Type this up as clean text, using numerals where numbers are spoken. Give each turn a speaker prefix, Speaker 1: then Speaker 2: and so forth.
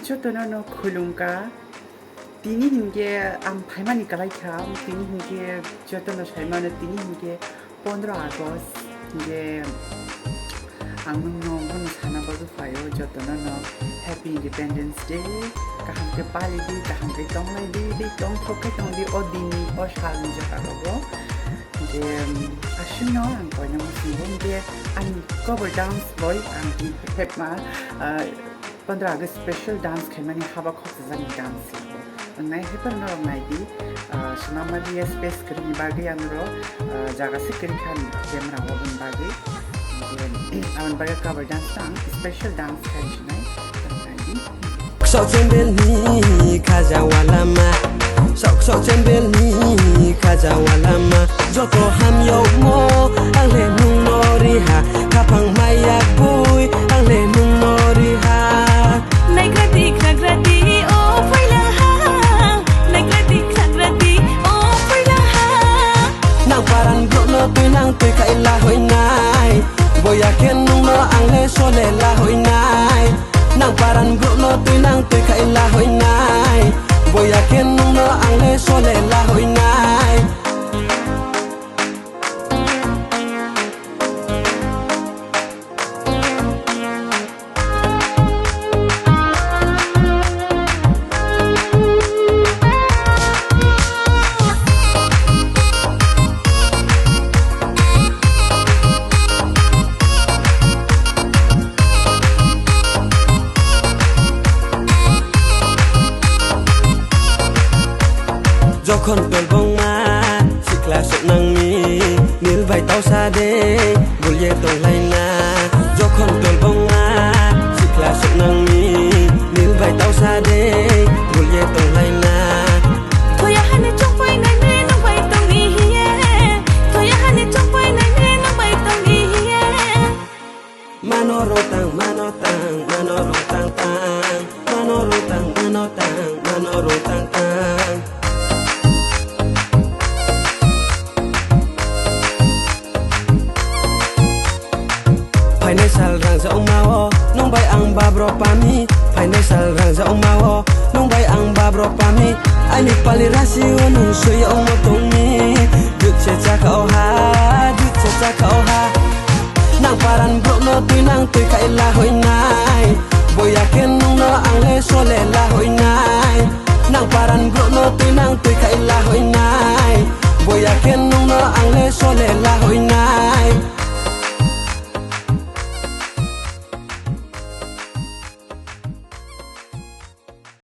Speaker 1: Jotono no khulungka tini hinge am phaimani kalai kham tini hinge jotono shaimano tini hinge 15 August hinge angmung no bun sana bagu fayo jotono no Happy Independence Day kaham ke pali di kaham ke tonglai di tong thokai tong di odini o shalin jakarogo hinge ashuno ang ko nyam hinge an cover dance boy ang hep ma 15 August special dance खेलमानी हाबा खौजानि dance लाबो नंनाय हेफोरनो नायदि समामादि space करिनि बागै आंरो जागासे करि खान केमेरा होबन बागै आवन बागै cover dance आं special dance खाइनाय नायदि
Speaker 2: sok cembelni kaja walama sok cembelni kaja walama joto ham yo mo ale nung nori ha kapang mayak boy ale nung nori ha
Speaker 3: nagrati oh paila ha nagrati oh paila ha
Speaker 2: nang paran bro tu nang tu kai la hoi nai boya ken nung no angle sole la hoi nai nang paran bro tu nang tu kai la hoi nai boya ken nung no angle sole la hoi nai Jokhon tolbong ma sikla sok nang mi nil vai tau sa de bulye tong lai na jokhon tolbong ma sikla sok nang mi nil vai tau sa de bulye tong lai na
Speaker 3: thoya hane chong pai nai ne no bai tong ni hiye thoya hane chong pai nai ne no bai tong ni hiye
Speaker 2: manoro tang tang manoro tang tang Financial rang za umawo nong bai ang babro pami financial rang za umawo nong bai ang babro pami ani pali rasi onu soya umo tongi dut cha ka oha nang paran bro no tu nang tu kai la hoi nai boya ken no ang le sole la